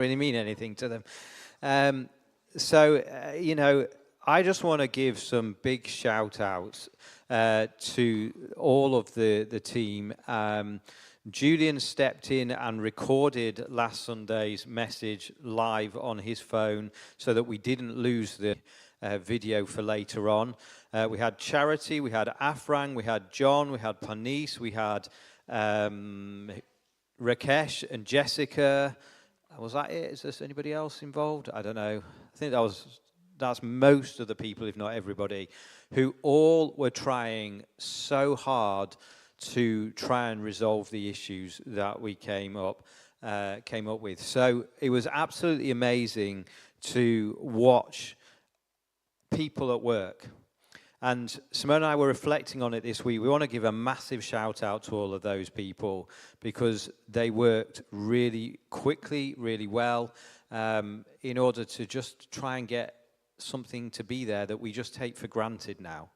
really mean anything to them. I just want to give some big shout outs to all of the team. Julian stepped in and recorded last Sunday's message live on his phone so that we didn't lose the video for later on. We had Charity, we had Afrang, we had John, we had Panis, we had Rakesh and Jessica. Was that it? Is there anybody else involved? I don't know. I think that's most of the people, if not everybody, who all were trying so hard to try and resolve the issues that we came up with. So it was absolutely amazing to watch people at work. And Simone and I were reflecting on it this week. We want to give a massive shout out to all of those people because they worked really quickly, really well, in order to just try and get something to be there that we just take for granted now.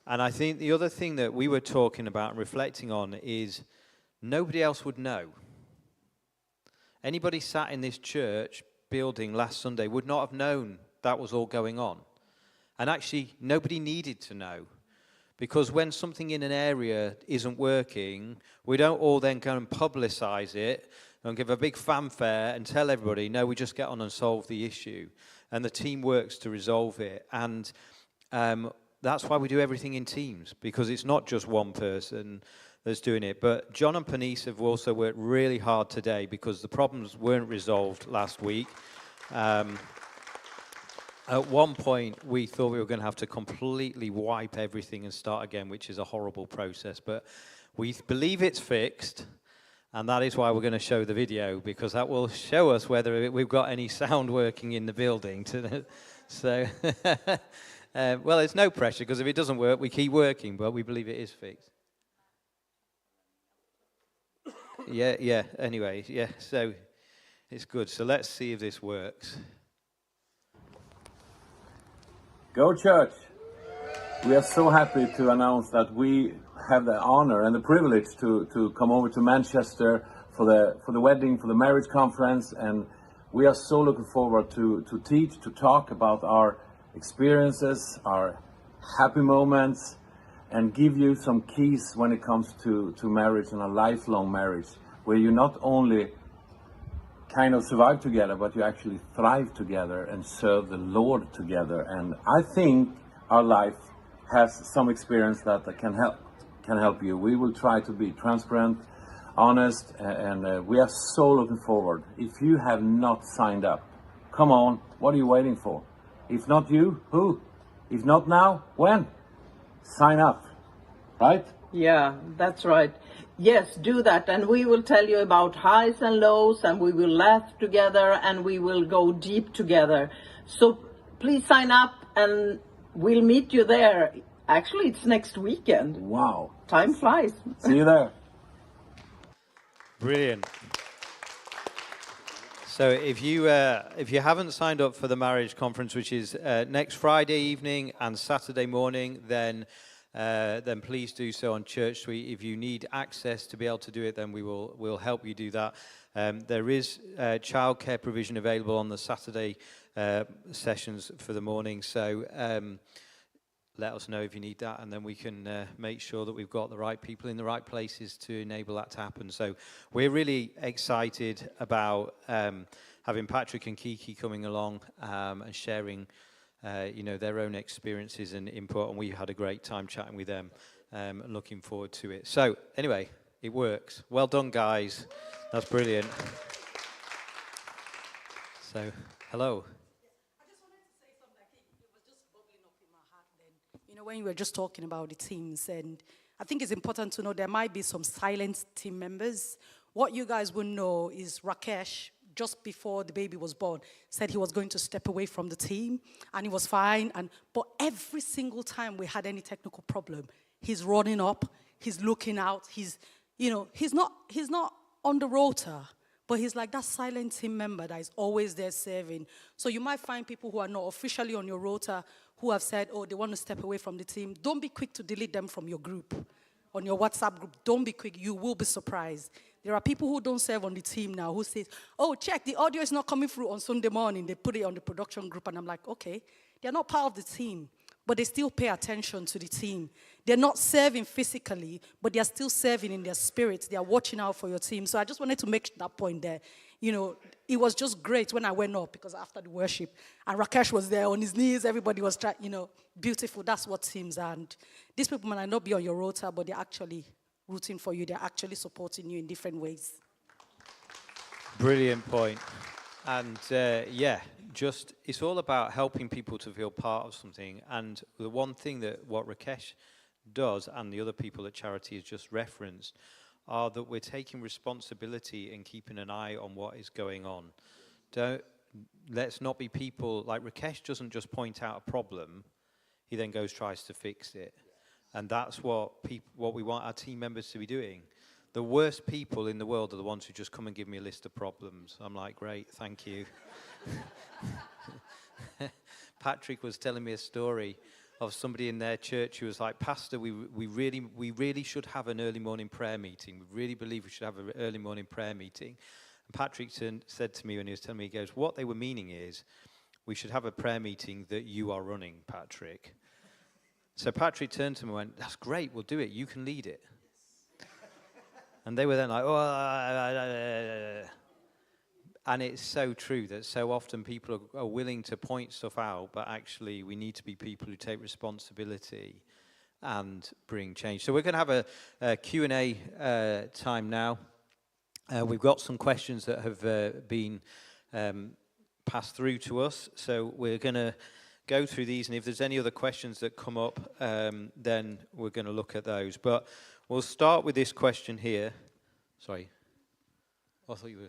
And I think the other thing that we were talking about and reflecting on is nobody else would know. Anybody sat in this church building last Sunday would not have known that was all going on. And actually, nobody needed to know. Because when something in an area isn't working, we don't all then go and publicize it and give a big fanfare and tell everybody, no, we just get on and solve the issue. And the team works to resolve it. And that's why we do everything in teams, because it's not just one person that's doing it. But John and Panis have also worked really hard today because the problems weren't resolved last week. At one point, we thought we were going to have to completely wipe everything and start again, which is a horrible process. But we believe it's fixed, and that is why we're going to show the video, because that will show us whether we've got any sound working in the building. So, well, it's no pressure, because if it doesn't work, we keep working, but we believe it is fixed. Yeah, anyway, yeah, so it's good. So let's see if this works. Go Church! We are so happy to announce that we have the honor and the privilege to come over to Manchester for the wedding, for the marriage conference, and we are so looking forward to teach, to talk about our experiences, our happy moments, and give you some keys when it comes to marriage and a lifelong marriage, where you not only kind of survive together, but you actually thrive together and serve the Lord together. And I think our life has some experience that can help you. We will try to be transparent, honest, and we are so looking forward. If you have not signed up, come on, what are you waiting for? If not you, who? If not now, when? Sign up, right? Yeah, that's right. Yes, do that, and we will tell you about highs and lows, and we will laugh together, and we will go deep together. So please sign up, and we'll meet you there. Actually, it's next weekend. Wow. Time flies. See you there. Brilliant. So if you haven't signed up for the marriage conference, which is next Friday evening and Saturday morning, then please do so on Church Street. If you need access to be able to do it, then we'll help you do that. There is childcare provision available on the Saturday sessions for the morning, so let us know if you need that, and then we can make sure that we've got the right people in the right places to enable that to happen. So we're really excited about having Patrick and Kiki coming along and sharing their own experiences and input, and we had a great time chatting with them. Looking forward to it. So anyway, it works. Well done, guys. That's brilliant. So, hello. I just wanted to say something. It was just bubbling up in my heart then. You know, when you were just talking about the teams, and I think it's important to know there might be some silent team members. What you guys will know is Rakesh, just before the baby was born, said he was going to step away from the team, and he was fine. But every single time we had any technical problem, he's running up, he's looking out, he's not on the rota, but he's like that silent team member that is always there serving. So you might find people who are not officially on your rota who have said, oh, they want to step away from the team. Don't be quick to delete them from your group, on your WhatsApp group. Don't be quick. You will be surprised. There are people who don't serve on the team now who say, oh, check, the audio is not coming through on Sunday morning. They put it on the production group, and I'm like, okay, they're not part of the team, but they still pay attention to the team. They're not serving physically, but they're still serving in their spirit. They are watching out for your team. So I just wanted to make that point there. You know, it was just great when I went up, because after the worship, and Rakesh was there on his knees, everybody was trying, you know, beautiful. That's what teams are. And these people might not be on your rota, but they're actually rooting for you. They're actually supporting you in different ways. Brilliant point. And just it's all about helping people to feel part of something. And the one thing that what Rakesh does, and the other people at charity has just referenced, are that we're taking responsibility and keeping an eye on what is going on. Let's not be people like Rakesh doesn't just point out a problem, he then tries to fix it. And that's what we want our team members to be doing. The worst people in the world are the ones who just come and give me a list of problems. I'm like, great, thank you. Patrick was telling me a story of somebody in their church who was like, Pastor, we really should have an early morning prayer meeting. We really believe we should have an early morning prayer meeting. And Patrick said to me when he was telling me, he goes, what they were meaning is, we should have a prayer meeting that you are running, Patrick. So Patrick turned to me and went, that's great, we'll do it. You can lead it. And they were then like, oh, and it's so true that so often people are willing to point stuff out, but actually we need to be people who take responsibility and bring change. So we're going to have a Q&A time now. We've got some questions that have been passed through to us, so we're going to go through these, and if there's any other questions that come up, then we're going to look at those. But we'll start with this question here. Sorry. I thought you were...